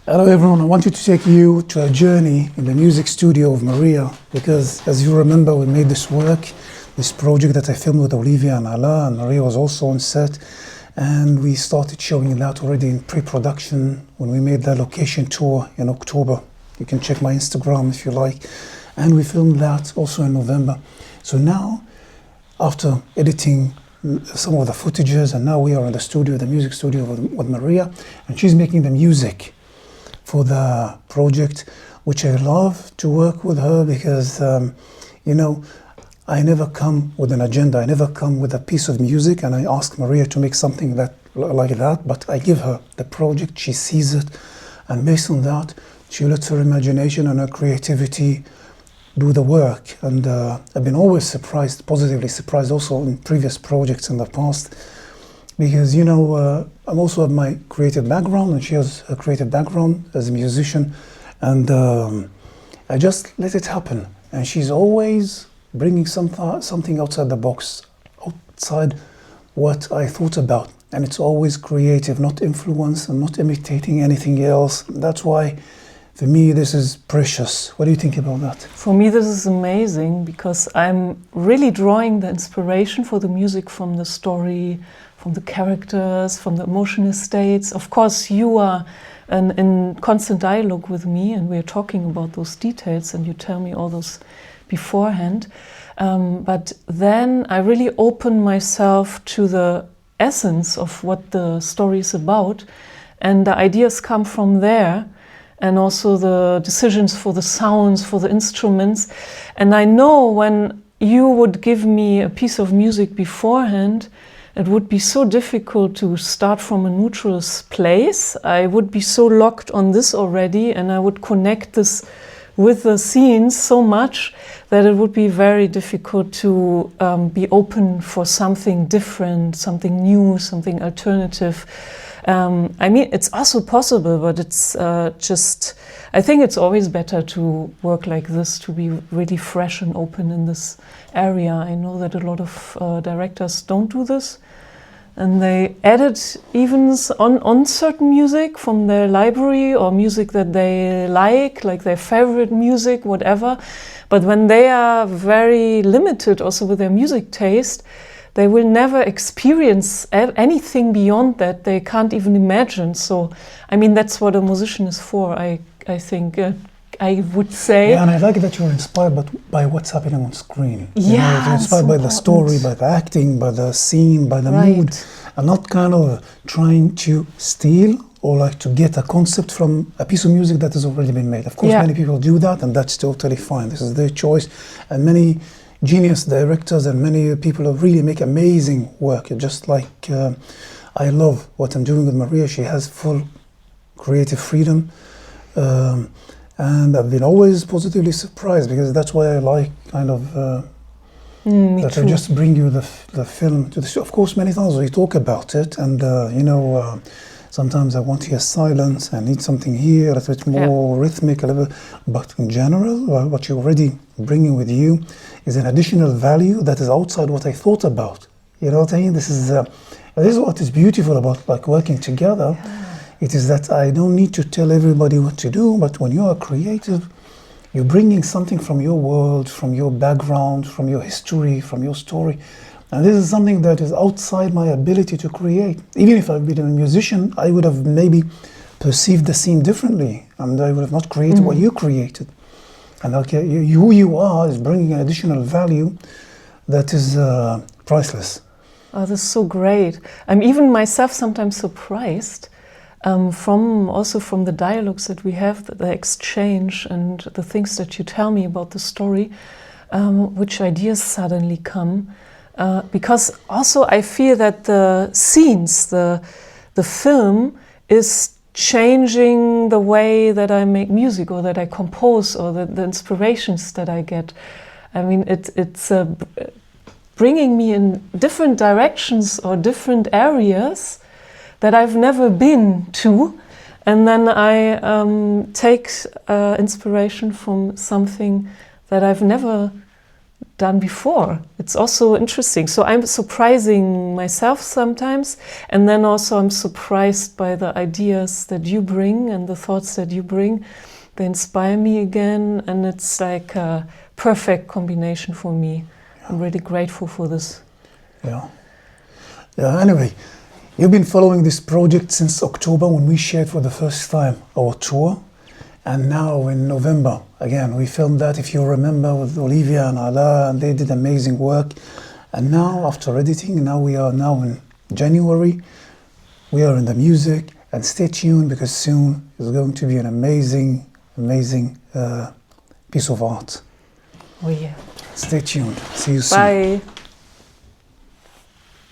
Hello everyone, I wanted to take you to a journey in the music studio of Maria because as you remember we made this work, this project that I filmed with Olivia and Ala, and Maria was also on set, and we started showing that already in pre-production when we made the location tour in October. You can check my Instagram if you like, and we filmed that also in November. So now, after editing some of the footages, and now we are in the studio, the music studio with Maria, and she's making the music for the project, which I love to work with her because, you know, I never come with an agenda. I never come with a piece of music and I ask Maria to make something like that, but I give her the project, she sees it, and based on that, she lets her imagination and her creativity do the work. And I've been always surprised, positively surprised also in previous projects in the past, because, you know, I'm also have my creative background and she has a creative background as a musician, and I just let it happen. And she's always bringing something outside the box, outside what I thought about. And it's always creative, not influence and not imitating anything else. That's why, for me, this is precious. What do you think about that? For me, this is amazing because I'm really drawing the inspiration for the music from the story, from the characters, from the emotional states. Of course, you are in constant dialogue with me and we're talking about those details and you tell me all those beforehand. But then I really open myself to the essence of what the story is about, and the ideas come from there, and also the decisions for the sounds, for the instruments. And I know when you would give me a piece of music beforehand, it would be so difficult to start from a neutral place. I would be so locked on this already, and I would connect this with the scenes so much that it would be very difficult to be open for something different, something new, something alternative. I mean, it's also possible, but it's just, I think it's always better to work like this, to be really fresh and open in this area. I know that a lot of directors don't do this, and they edit even on certain music from their library or music that they like their favorite music, whatever. But when they are very limited also with their music taste, they will never experience anything beyond that. They can't even imagine. So, I mean, that's what a musician is for, I think. I would say. Yeah, and I like that you're inspired by what's happening on screen. Yeah, you're inspired by the story, by the acting, by the scene, by the mood, and not kind of trying to steal or like to get a concept from a piece of music that has already been made. Of course, many people do that, and that's totally fine. This is their choice, and many genius directors and many people who really make amazing work. Just like I love what I'm doing with Maria. She has full creative freedom. And I've been always positively surprised because that's why I like kind of that I just bring you the film to the show. Of course, many times we talk about it, and you know, sometimes I want to hear silence. I need something here, a little bit more rhythmic, a little. But in general, what you're already bringing with you is an additional value that is outside what I thought about. You know what I mean? This is what is beautiful about like working together. It is that I don't need to tell everybody what to do, but when you are creative, you're bringing something from your world, from your background, from your history, from your story. And this is something that is outside my ability to create. Even if I've been a musician, I would have maybe perceived the scene differently, and I would have not created what you created. And okay, who you are is bringing an additional value that is priceless. Oh, that's so great. I'm even myself sometimes surprised from the dialogues that we have, the exchange and the things that you tell me about the story, which ideas suddenly come. Because also I feel that the scenes, the film is changing the way that I make music or that I compose or the inspirations that I get. I mean, it's bringing me in different directions or different areas that I've never been to, and then I take inspiration from something that I've never done before. It's also interesting. So I'm surprising myself sometimes, and then also I'm surprised by the ideas that you bring and the thoughts that you bring. They inspire me again, and it's like a perfect combination for me. I'm really grateful for this. Yeah. Yeah, anyway, you've been following this project since October when we shared for the first time our tour. And now in November, again, we filmed that, if you remember, with Olivia and Ala, and they did amazing work. And now, after editing, now we are now in January. We are in the music, and stay tuned because soon is going to be an amazing piece of art. Oh yeah. Stay tuned. See you soon. Bye.